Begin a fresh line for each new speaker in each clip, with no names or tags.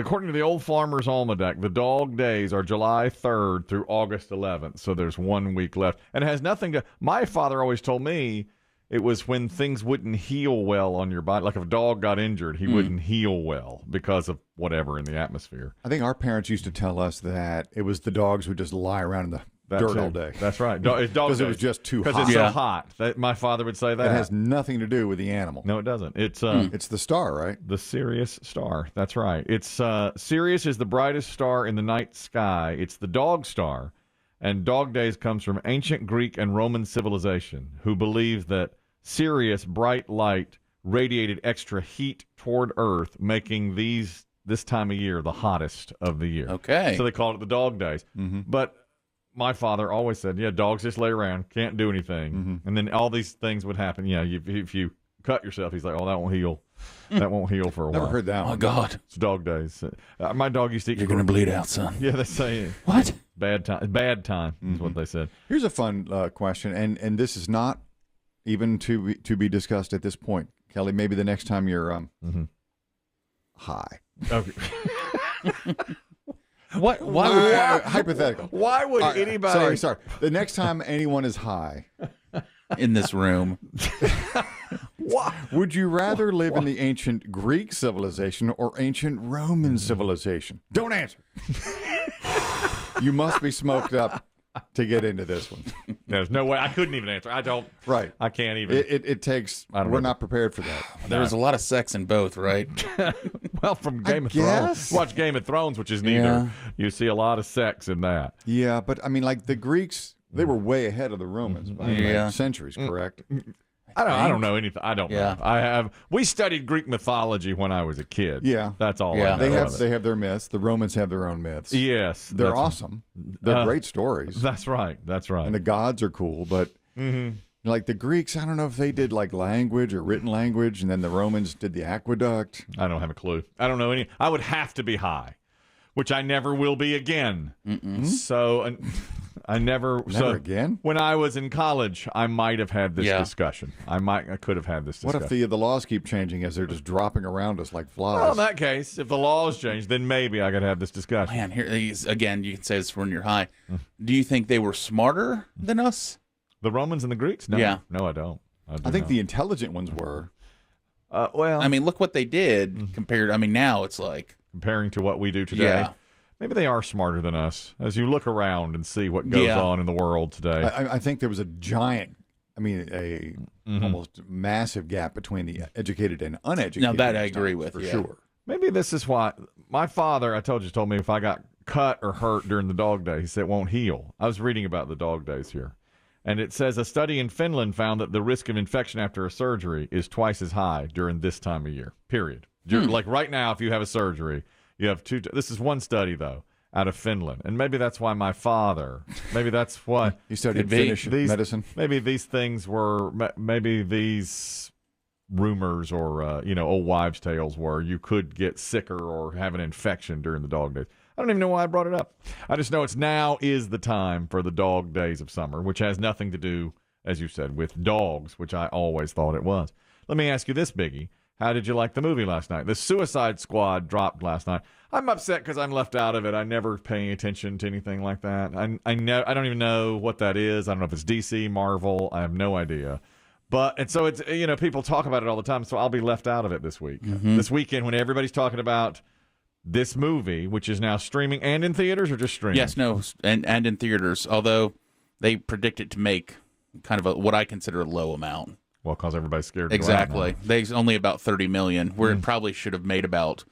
According to the Old Farmer's Almanac, the dog days are July 3rd through August 11th, so there's 1 week left. And it has nothing to... My father always told me it was when things wouldn't heal well on your body. Like if a dog got injured, he wouldn't heal well because of whatever in the atmosphere.
I think our parents used to tell us that it was the dogs would just lie around in the dirt all day.
That's right. Because
it was just too hot.
Because it's so hot. My father would say that.
It has nothing to do with the animal.
No, it doesn't. It's
the star, right?
The Sirius star. That's right. It's Sirius is the brightest star in the night sky. It's the dog star. And dog days comes from ancient Greek and Roman civilization, who believed that Sirius' bright light radiated extra heat toward Earth, making this time of year the hottest of the year.
Okay.
So they called it the dog days. Mm-hmm. But my father always said, yeah, dogs just lay around, can't do anything. Mm-hmm. And then all these things would happen. Yeah, if you cut yourself, he's like, oh, that won't heal. That won't heal for a while.
Never heard that one.
Oh, God.
It's dog days. My dog used to eat...
You're going to bleed out, son.
Yeah, they say...
What?
Bad time is what they said.
Here's a fun question, and this is not even to be discussed at this point. Kelly, maybe the next time you're high.
Okay.
What? Why?
Hypothetical.
Why would anybody...
Sorry. The next time anyone is high...
In this room.
Why? Would you rather live in the ancient Greek civilization or ancient Roman civilization? Don't answer. You must be smoked up to get into this one.
There's no way. I couldn't even answer. I don't.
Right.
I can't even.
It takes... We're not prepared for that.
There was a lot of sex in both, right?
Well, from Game of Thrones. Watch Game of Thrones, which is neither.
Yeah.
You see a lot of sex in that.
Yeah, but I mean, like the Greeks, they were way ahead of the Romans by like centuries, correct?
I don't know anything. I don't
Yeah.
know. We studied Greek mythology when I was a kid.
Yeah.
That's all
Yeah.
I know.
They have their myths. The Romans have their own myths.
Yes.
They're awesome. They're great stories.
That's right.
And the gods are cool, but like the Greeks, I don't know if they did like language or written language, and then the Romans did the aqueduct.
I don't have a clue. I don't know any. I would have to be high, which I never will be again. So I never
again?
When I was in college, I might have had this discussion. I could have had this discussion.
What if the laws keep changing as they're just dropping around us like flies?
Well, in that case, if the laws change, then maybe I could have this discussion.
Man, here again, you can say this when you're high. Do you think they were smarter than us?
The Romans and the Greeks? No.
Yeah.
No, I don't.
I think the intelligent ones were.
Well,
I mean, look what they did compared. I mean, now it's like
comparing to what we do today.
Yeah.
Maybe they are smarter than us as you look around and see what goes on in the world today.
I think there was a giant, almost massive gap between the educated and uneducated.
Now that I agree with,
for sure.
Maybe this is why my father, told me if I got cut or hurt during the dog day, he said it won't heal. I was reading about the dog days here. And it says a study in Finland found that the risk of infection after a surgery is twice as high during this time of year, period. Like right now, if you have a surgery, you have two. This is one study, though, out of Finland. And maybe that's why my father, maybe that's why.
He studied Finnish medicine.
Maybe these things were, maybe these rumors or, old wives' tales were you could get sicker or have an infection during the dog days. I don't even know why I brought it up. I just know now is the time for the dog days of summer, which has nothing to do, as you said, with dogs, which I always thought it was. Let me ask you this, Biggie. How did you like the movie last night? The Suicide Squad dropped last night. I'm upset because I'm left out of it. I never pay attention to anything like that. I don't even know what that is. I don't know if it's DC, Marvel. I have no idea. And so it's, people talk about it all the time, so I'll be left out of it this week. This weekend when everybody's talking about this movie, which is now streaming and in theaters or just streaming?
Yes, no, and in theaters, although they predict it to make kind of what I consider a low amount.
Well, because everybody's scared.
Exactly. They only about $30 million, where it probably should have made about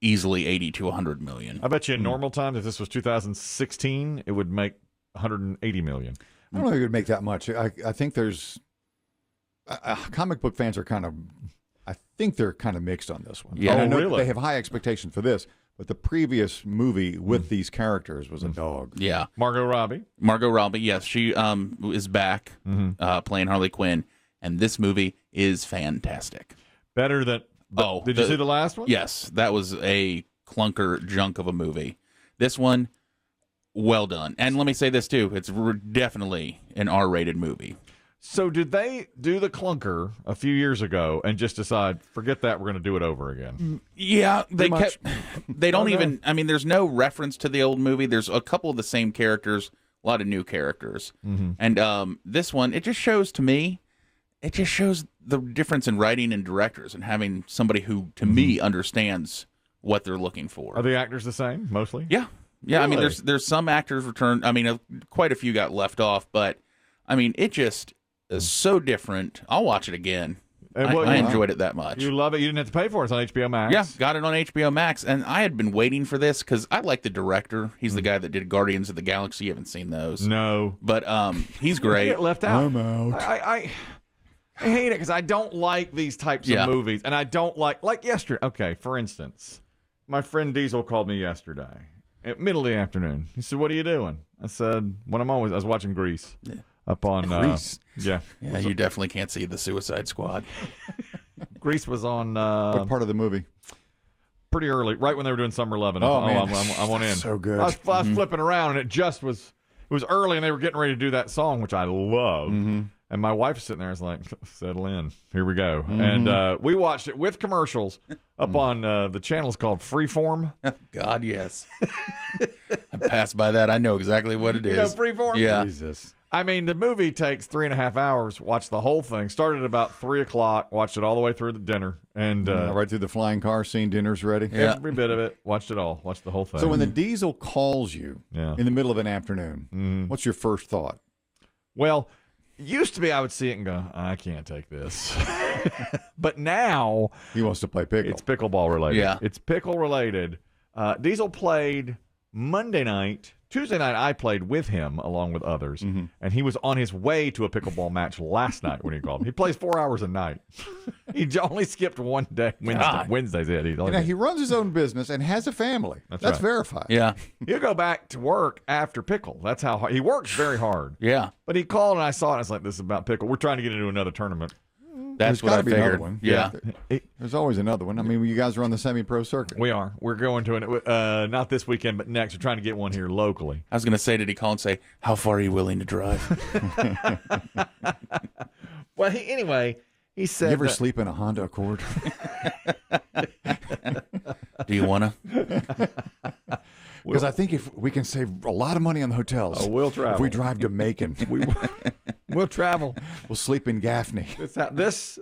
easily 80 to 100 million.
I bet you in normal times, if this was 2016, it would make 180 million.
I don't know if it would make that much. I think there's comic book fans are I think they're kind of mixed on this one.
Yeah,
I know
really?
They have high expectations for this, but the previous movie with these characters was a dog.
Yeah.
Margot Robbie,
yes, she is back playing Harley Quinn, and this movie is fantastic.
Better than... did you see the last one?
Yes, that was a clunker junk of a movie. This one, well done. And let me say this, too. It's definitely an R-rated movie.
So did they do the clunker a few years ago and just decide, forget that, we're going to do it over again?
Yeah, they
much.
they don't even. I mean, there's no reference to the old movie. There's a couple of the same characters, a lot of new characters, and this one, it just shows to me, it just shows the difference in writing and directors and having somebody who, to me, understands what they're looking for.
Are the actors the same mostly?
Yeah, yeah. I mean,
Really?
there's some actors returned. I mean, quite a few got left off, but I mean, it just is so different. I'll watch it again. I enjoyed it that much.
You love it. You didn't have to pay for it. It's on HBO Max.
Yeah, got it on HBO Max, and I had been waiting for this because I like the director. He's the guy that did Guardians of the Galaxy. You haven't seen those,
No.
but he's
I
great.
get left out.
I'm out.
I hate it because I don't like these types
Yeah.
of movies, and I don't like yesterday. Okay, for instance, my friend Diesel called me yesterday at middle of the afternoon. He said, "What are you doing?" I said, "What I was watching Grease up on
Grease?
Yeah,
Yeah, you definitely can't see the Suicide Squad.
Grease was on
What part of the movie?
pretty early, right when they were doing Summer 11.
Oh,
I
man.
thought, I want in.
So good.
I was flipping around, and it was early, and they were getting ready to do that song, which I love. And my wife was sitting there, I was like, settle in. Here we go. And we watched it with commercials up on the channel's called Freeform.
God, yes. I passed by that. I know exactly what it is.
You know Freeform?
Yeah.
Jesus.
I mean, the movie takes 3.5 hours. Watch the whole thing. Started at about 3 o'clock. Watched it all the way through the dinner. And
Right through the flying car scene, dinner's ready.
Yeah.
every bit of it. Watched it all. Watched the whole thing.
So when the diesel calls you
Yeah.
in the middle of an afternoon, what's your first thought?
Well, used to be I would see it and go, I can't take this. But now
He wants to play pickle.
it's pickleball related.
Yeah.
It's pickle related. Diesel played Monday night. Tuesday night I played with him along with others. And he was on his way to a pickleball match last night when he called me. He plays 4 hours a night. He only skipped one day. Wednesday's it.
He runs his own business and has a family. That's
right.
verified.
Yeah.
He'll go back to work after pickle. That's how hard. He works very hard.
Yeah.
But he called and I saw it. And I was like, this is about pickle. We're trying to get into another tournament.
That's
There's
what I
gotta be another
figured.
one.
Yeah.
There's always another one. I mean, you guys are on the semi-pro circuit.
We are. We're going to it. Not this weekend, but next. We're trying to get one here locally.
I was going to say, did he call and say, how far are you willing to drive?
Well, anyway, he said.
You ever
that-
sleep in a Honda Accord?
Do you want to?
Because I think if we can save a lot of money on the hotels.
Oh, we'll travel.
If we drive to Macon,
We'll travel.
we'll sleep in Gaffney.
This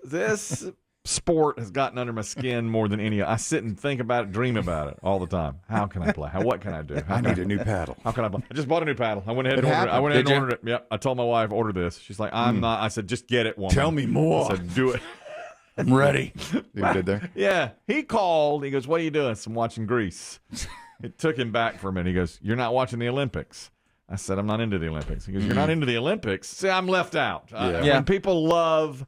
sport has gotten under my skin more than any. I sit and think about it, dream about it all the time. How can I play? What can I do?
I need a new paddle.
How can I play? I just bought a new paddle. I went ahead and
It
ordered it. I
happened.
went ahead
Did
and
you?
ordered it. Yep. I told my wife, order this. She's like, I'm not. I said, just get it, woman.
Tell me more.
I said, do it.
I'm ready.
You did there?
Yeah. He called. He goes, what are you doing? I said, I'm watching Grease. It took him back for a minute. He goes, you're not watching the Olympics. I said, I'm not into the Olympics. He goes, you're not into the Olympics? See, I'm left out.
Yeah.
When people love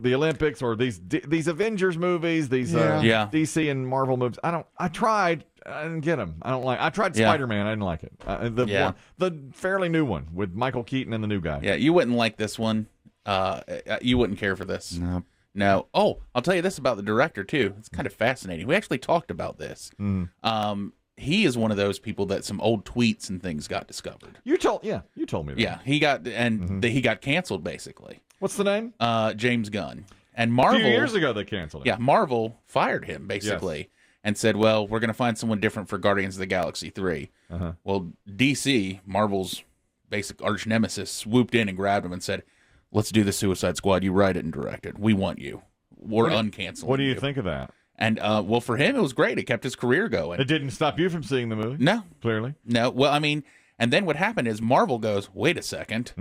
the Olympics or these Avengers movies, these
Yeah.
DC and Marvel movies, I tried. I didn't get them. I tried
Yeah.
Spider-Man. I didn't like it. The fairly new one with Michael Keaton and the new guy.
Yeah, you wouldn't like this one. You wouldn't care for this.
No.
No. Oh, I'll tell you this about the director too. It's kind of fascinating. We actually talked about this. He is one of those people that some old tweets and things got discovered.
You told me that.
Yeah, he got he got canceled basically.
What's the name?
James Gunn and
A
Marvel.
few years ago they canceled it.
Yeah, Marvel fired him basically and said, "Well, we're going to find someone different for Guardians of the Galaxy 3." Well, DC, Marvel's basic arch nemesis, swooped in and grabbed him and said, "Let's do the Suicide Squad. You write it and direct it. We want you. We're uncanceling."
What do you think of that?
And well, for him, it was great. It kept his career going.
It didn't stop you from seeing the movie.
No,
Clearly.
no. Well, I mean, and then what happened is Marvel goes, "Wait a second.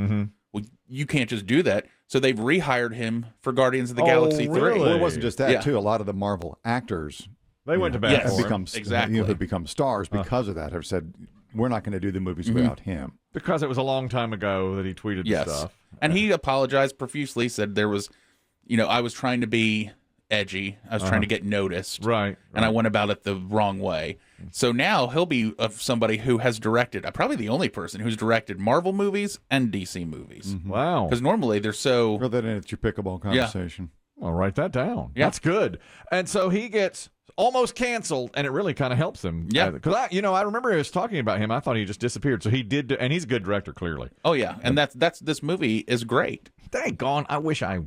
Well, you can't just do that." So they've rehired him for Guardians of the Galaxy 3.
really?
Well, it wasn't just that,
Yeah.
too. A lot of the Marvel actors
They went to bat
Yes.
for
have
him.
become,
Exactly.
have become stars because of that, have said, we're not going to do the movies without him.
Because it was a long time ago that he tweeted
Yes.
stuff.
And he apologized profusely, said there was, I was trying to be edgy. I was trying to get noticed.
Right.
And I went about it the wrong way. So now he'll be of somebody who has directed, probably the only person who's directed Marvel movies and DC movies.
Wow.
Because normally they're so.
Throw that in at your pickleball conversation.
Well, write that down.
Yeah.
That's good. And so he gets almost canceled, and it really kind of helps him.
Yeah.
Because I remember he was talking about him. I thought he just disappeared. So he did, and he's a good director, clearly.
Oh yeah, and that's this movie is great.
Dang gone. I wish I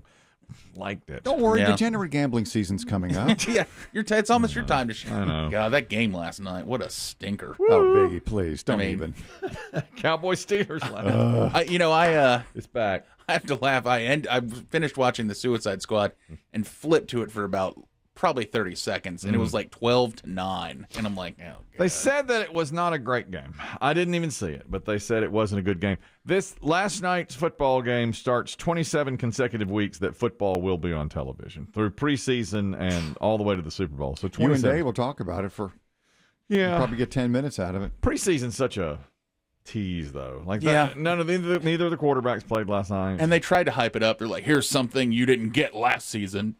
liked it.
Don't worry,
Yeah.
degenerate gambling season's coming up.
Yeah, it's almost your time to.
I know.
God, that game last night, what a stinker.
Oh, Biggie, please don't
mean-
even.
Cowboy Steelers. Last it's back.
I have to laugh. I finished watching the Suicide Squad and flipped to it for about probably 30 seconds, and it was like 12-9, and I'm like, oh, God.
They said that it was not a great game. I didn't even see it, but they said it wasn't a good game. This last night's football game starts 27 consecutive weeks that football will be on television through preseason and all the way to the Super Bowl. So 27.
You and Dave will talk about it for.
Yeah,
You'll probably get 10 minutes out of it.
preseason's such a tease, though. Like
Yeah.
neither of the quarterbacks played last night.
And they tried to hype it up. They're like, here's something you didn't get last season.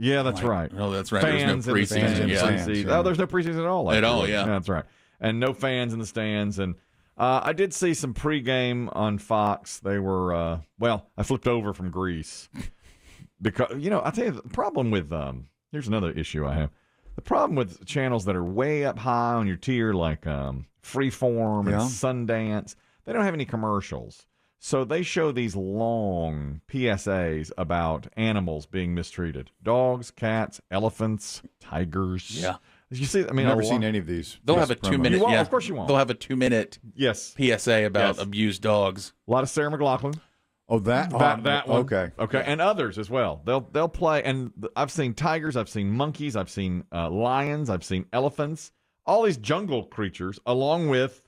Yeah, that's right.
Oh, that's right.
Fans
There's no
in the stands.
preseason.
in the
Yeah.
stands.
Oh, there's no preseason at all. last
At all,
year.
yeah.
That's right. And no fans in the stands. And I did see some pregame on Fox. They were, I flipped over from Greece. Because, I tell you, the problem with, here's another issue I have. The problem with channels that are way up high on your tier, like Freeform and
Yeah.
Sundance, they don't have any commercials. So they show these long PSAs about animals being mistreated. Dogs, cats, elephants, tigers.
Yeah.
You see,
I've never seen any of these.
They'll have a
promos.
2-minute.
You won't,
Yeah,
of course you won't.
They'll have a 2-minute
Yes.
PSA about
Yes.
abused dogs.
A lot of Sarah McLachlan.
Oh, that
That one.
Okay.
Okay. And others as well. They'll play. And I've seen tigers. I've seen monkeys. I've seen lions. I've seen elephants. All these jungle creatures, along with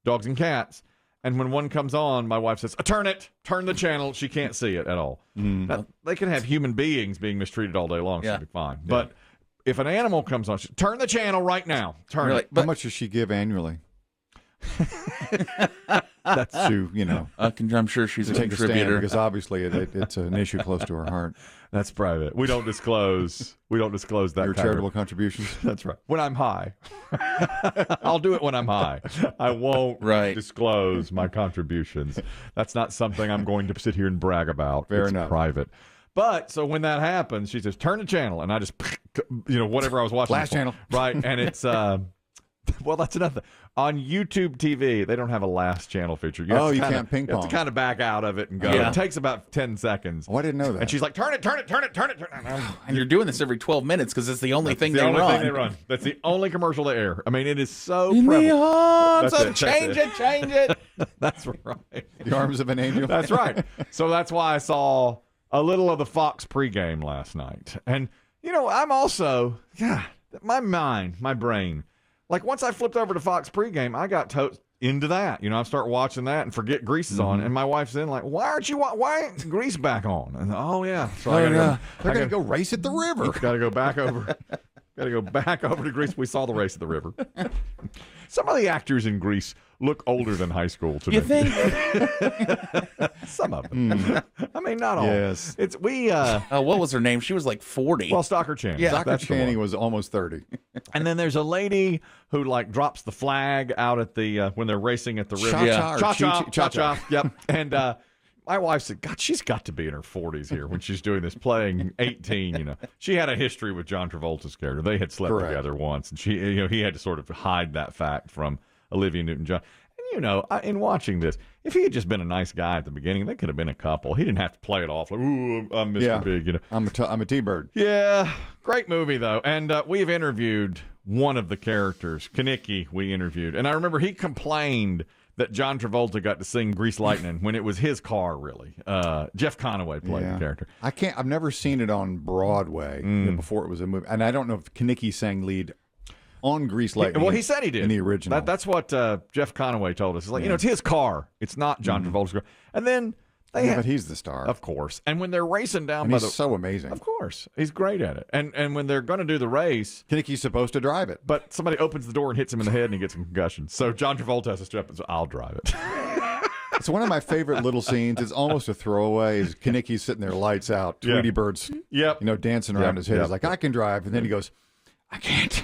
dogs and cats. And when one comes on, my wife says, turn the channel. She can't see it at all. They can have human beings being mistreated all day long.
Yeah.
She'll be fine. But if an animal comes on, turn the channel right now. Turn
You're
it.
like,
How
but
much does she give annually?
That's
To,
I'm sure she's a
take a stand,
contributor.
because obviously it's an issue close to her heart.
That's private. We don't disclose. that
Your
kind
charitable
of.
contributions.
That's right. When I'm high, I'll do it when I'm high. I won't
Right.
disclose my contributions. That's not something I'm going to sit here and brag about.
Fair
It's
enough.
private. But so when that happens, she says, "Turn the channel," and I just, whatever I was watching.
Last channel.
Right, and it's. Well, that's another thing. On YouTube TV, they don't have a last channel feature.
Oh, you
kinda-
can't ping
You have to
pong.
kind of back out of it and go.
Yeah.
It takes about 10 seconds.
Oh, I didn't know that.
And she's like, turn it.
And you're doing this every 12 minutes because it's the only thing
the
they
only
run.
thing they run. That's the only commercial they air. I mean, it is so
In the
prevalent.
arms
That's
of
it, that's
change it.
That's right.
The arms of an angel.
That's right. So that's why I saw a little of the Fox pregame last night. And, I'm also, my brain, like once I flipped over to Fox pregame, I got into that. I start watching that and forget Grease is on. And my wife's in like, why ain't Grease back on? And yeah. So I gotta
They're going to go race at the river.
Got to go back over. Got to go back over to Greece. We saw the race at the river. Some of the actors in Greece look older than high school to me.
You think?
Some of them. I mean, not all.
Yes.
It's
What was her name? She was like 40.
well, Stocker Channing.
Yeah.
Dr.
That's the
Channing
one.
was almost 30.
And then there's a lady who drops the flag out at the when they're racing at the river.
Cha-cha or
Cha-cha.
cha-cha.
Cha-cha. Yep. And my wife said, God, she's got to be in her 40s here when she's doing this, playing 18, She had a history with John Travolta's character. They had slept
Correct.
together once, and he had to sort of hide that fact from Olivia Newton-John. And, in watching this, if he had just been a nice guy at the beginning, they could have been a couple. He didn't have to play it off like, ooh, I'm Mr.
Yeah.
Big,
I'm a T-bird.
Yeah, great movie, though. And we've interviewed one of the characters, Kanicki, we interviewed. And I remember he complained that John Travolta got to sing Grease Lightning when it was his car, really. Jeff Conaway played the character.
I've never seen it on Broadway before it was a movie. And I don't know if Kanicki sang lead on Grease Lightning.
Well, he said he did.
In the original.
That's what Jeff Conaway told us. It's like, it's his car. It's not John Travolta's car. And then they
but he's the star.
of course. And when they're racing down
And
by
he's so amazing.
Of course. He's great at it. And when they're going to do the race,
Kanicki's supposed to drive it.
but somebody opens the door and hits him in the head and he gets a concussion. So John Travolta has to step up and say, I'll drive it.
It's one of my favorite little scenes. It's almost a throwaway. Is Kanicki's sitting there, lights out,
Yeah.
Tweety Bird's,
Yep.
dancing around
Yep,
his head.
yep.
He's like, I can drive. And then he goes, I can't.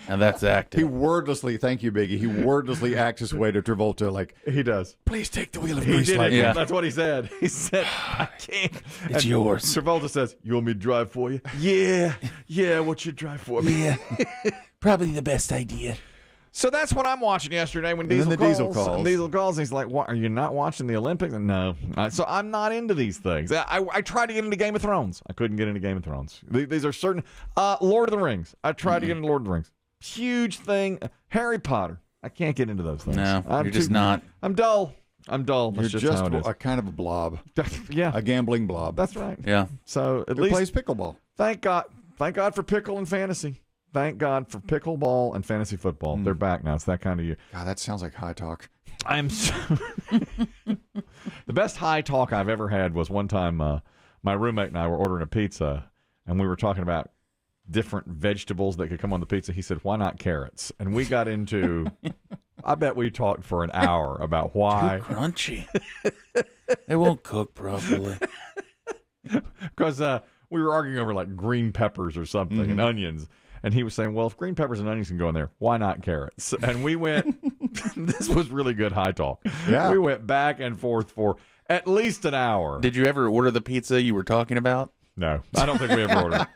Now that's
He
acting.
wordlessly, thank you, Biggie. He wordlessly acts his way to Travolta, like,
He does.
please take the wheel of
He
Grease
did it.
Lightning.
Yeah.
That's what he said. He said, I can't.
It's
And
yours.
Travolta says, you want me to drive for you? Yeah. Yeah, I want you to drive for me.
Yeah. Probably the best idea.
So that's what I'm watching yesterday when
And
Diesel
then the
calls.
Diesel calls.
And Diesel calls, and he's like, "What? Are you not watching the Olympics?" And no. So I'm not into these things. I tried to get into Game of Thrones. I couldn't get into Game of Thrones. These are certain. Lord of the Rings. I tried to get into Lord of the Rings. Huge thing. Harry Potter. I can't get into those things.
No,
I'm
you're just not.
I'm dull. I'm dull.
You're
That's just
just
how it is.
a kind of a blob,
Yeah,
a gambling blob.
that's right.
Yeah.
So at
Who
least
plays pickleball?
thank God for pickle and fantasy. Thank God for pickleball and fantasy football. They're back now. It's that kind of year.
God, that sounds like high talk.
I'm so the best high talk I've ever had was one time my roommate and I were ordering a pizza and we were talking about different vegetables that could come on the pizza. He said, "Why not carrots?" And we got into I bet we talked for an hour about why.
Crunchy. It won't cook properly.
Because we were arguing over like green peppers or something and onions. And he was saying, well, if green peppers and onions can go in there, why not carrots? And we went, this was really good high talk.
Yeah.
We went back and forth for at least an hour.
Did you ever order the pizza you were talking about?
No, I don't think we ever ordered.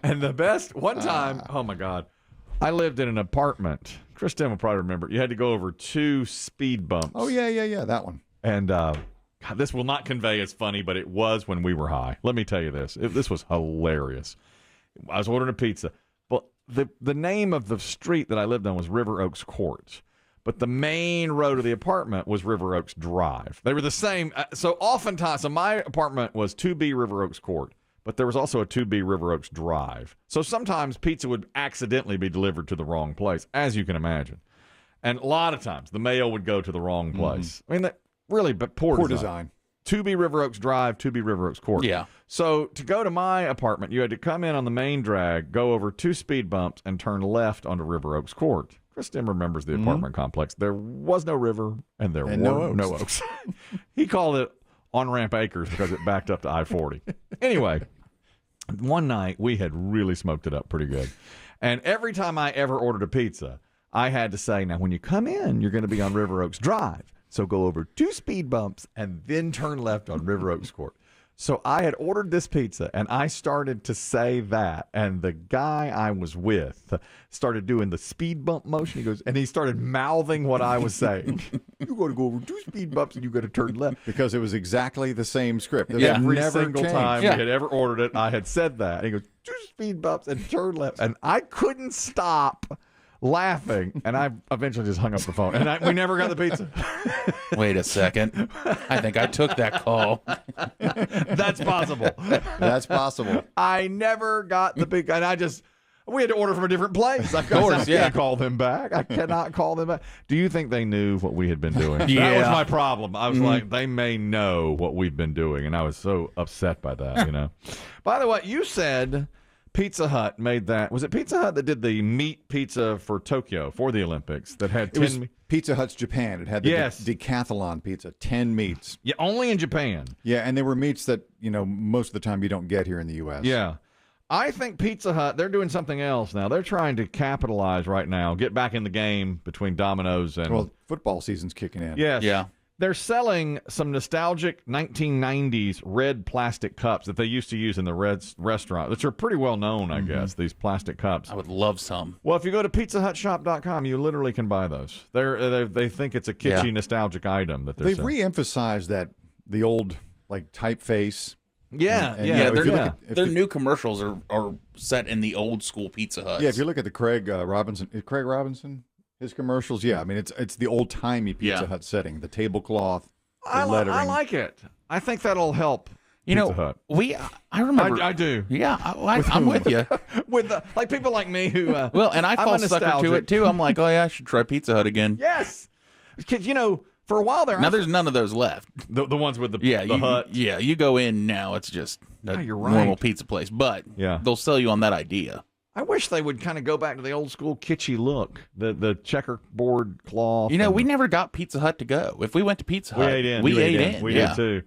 And the best, one time, oh my God, I lived in an apartment. Chris Demm will probably remember. You had to go over 2 speed bumps.
Oh, yeah, that one.
And God, this will not convey as funny, but it was when we were high. Let me tell you this. This was hilarious. I was ordering a pizza. But the name of the street that I lived on was River Oaks Court. But the main road of the apartment was River Oaks Drive. They were the same. So oftentimes, so my apartment was 2B River Oaks Court, but there was also a 2B River Oaks Drive. So sometimes pizza would accidentally be delivered to the wrong place, as you can imagine. And a lot of times, the mail would go to the wrong place. I mean, that really, but poor design. 2B River Oaks Drive, 2B River Oaks Court.
Yeah.
So to go to my apartment, you had to come in on the main drag, go over 2 speed bumps, and turn left onto River Oaks Court. Kristen remembers the apartment complex. There was no river, and there were no oaks. He called it On-Ramp Acres because it backed up to I-40. Anyway, one night we had really smoked it up pretty good. And every time I ever ordered a pizza, I had to say, now when you come in, you're going to be on River Oaks Drive. So go over 2 speed bumps and then turn left on River Oaks Court. So I had ordered this pizza, and I started to say that, and the guy I was with started doing the speed bump motion. He goes, and he started mouthing what I was saying. You got to go over 2 speed bumps, and you got to turn left.
Because it was exactly the same script. It
Every
never
single
changed.
time
Yeah.
we had ever ordered it, I had said that. And he goes, 2 speed bumps and turn left, and I couldn't stop laughing, and I eventually just hung up the phone, and we never got the pizza.
Wait a second. I think I took that call.
That's possible.
That's possible.
I never got the big, and we had to order from a different place. I
course, yeah.
can't call them back. I cannot call them back. Do you think they knew what we had been doing? That was
Yeah.
my problem. I was like, they may know what we've been doing, and I was so upset by that, you know. By the way, you said Pizza Hut made that. Was it Pizza Hut that did the meat pizza for Tokyo for the Olympics that had
It
10
was Pizza Hut's Japan. It had the
Yes.
decathlon pizza, 10 meats.
Yeah, only in Japan.
Yeah, and they were meats that, most of the time you don't get here in the U.S.
Yeah. I think Pizza Hut, they're doing something else now. They're trying to capitalize right now, get back in the game between Domino's and...
Well, football season's kicking in.
Yes.
Yeah.
They're selling some nostalgic 1990s red plastic cups that they used to use in the restaurant, which are pretty well known, I guess, these plastic cups.
I would love some.
Well, if you go to pizzahutshop.com, you literally can buy those. They think it's a kitschy,
Yeah.
nostalgic item that they're
They've
selling.
re-emphasized the old, typeface.
Yeah,
and,
yeah.
you know, if
their
you look at-
their new commercials are set in the old school Pizza Huts.
Yeah, if you look at the Craig Robinson, his commercials, yeah, I mean, it's the old-timey Pizza
Yeah.
Hut setting, the tablecloth, the
I
lettering.
like it. I think that'll help
you
Pizza
know,
Hut.
I remember.
I do.
Yeah, I'm with you.
With people like me who...
Well, and I
I'm
fall
a
sucker to
nostalgic.
it too. I'm like, oh yeah, I should try Pizza Hut again.
Yes. Because, for a while there...
Now there's none of those left.
the ones with the
Yeah,
hut.
Yeah, you go in now, it's just a
you're right.
normal pizza place, but
Yeah.
they'll sell you on that idea.
I wish they would kind of go back to the old school kitschy look, the checkerboard cloth.
You know,
and-
we never got Pizza Hut to go. If we went to Pizza
we
Hut,
ate in.
We
You
ate in.
We
yeah.
did too.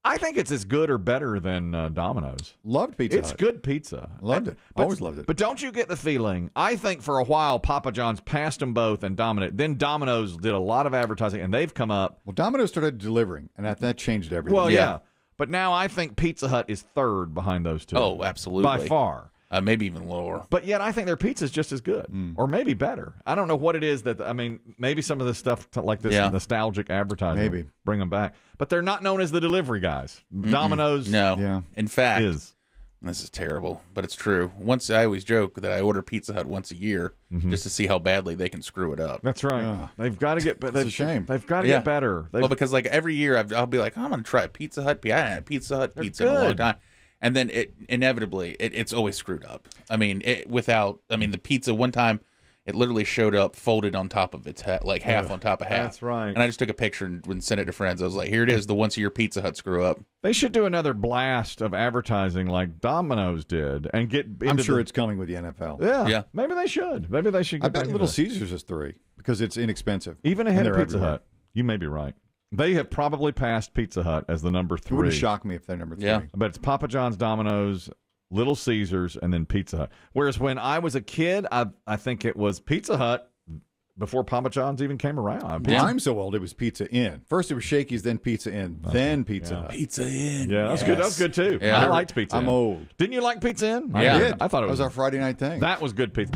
I think it's as good or better than Domino's.
Loved Pizza
It's
Hut.
good pizza.
Loved it. Always loved it.
But don't you get the feeling? I think for a while Papa John's passed them both and dominated. Then Domino's did a lot of advertising, and they've come up.
Well, Domino's started delivering, and that changed everything.
Well, yeah. But now I think Pizza Hut is third behind those two.
Oh, absolutely.
By far.
Maybe even lower.
But yet I think their pizza's just as good, or maybe better. I don't know what it is that, I mean, maybe some of this stuff like this nostalgic advertising
Maybe.
bring them back. But they're not known as the delivery guys. Domino's
No.
Yeah.
In fact,
is.
this is terrible, but it's true. I always joke that I order Pizza Hut once a year just to see how badly they can screw it up.
That's right.
Yeah.
They've got to get better.
It's a shame.
They've got to
Yeah.
get better.
Well, because like every year I'll be like, I'm going to try Pizza Hut. I haven't had Pizza Hut pizza in a long
good.
time. And then it's always screwed up. I mean, the pizza one time, it literally showed up folded on top of its head, like half on top of half.
That's right.
And I just took a picture and sent it to friends. I was like, here it is, the once a year Pizza Hut screw up.
They should do another blast of advertising like Domino's did and get into
I'm sure it's coming with the NFL.
Yeah.
Yeah.
Maybe they should. Maybe they should get
I bet
back
Little
into that.
Caesars is 3 because it's inexpensive.
Even ahead
And
of
they're
Pizza
everywhere.
Hut. You may be right. They have probably passed Pizza Hut as the number
It
3.
wouldn't shock me if they're number 3.
Yeah.
But it's Papa John's, Domino's, Little Caesars, and then Pizza Hut. Whereas when I was a kid, I think it was Pizza Hut before Papa John's even came around.
Well, I'm so old, it was Pizza Inn. First it was Shakey's, then Pizza Inn, then Pizza Hut.
Pizza in.
Yeah, that's good. That was good too.
Yeah.
I liked Pizza
I'm
Inn.
old.
That. Didn't you like Pizza Inn?
Yeah.
I did. I thought it
That
was
was our Friday night thing.
that was good pizza.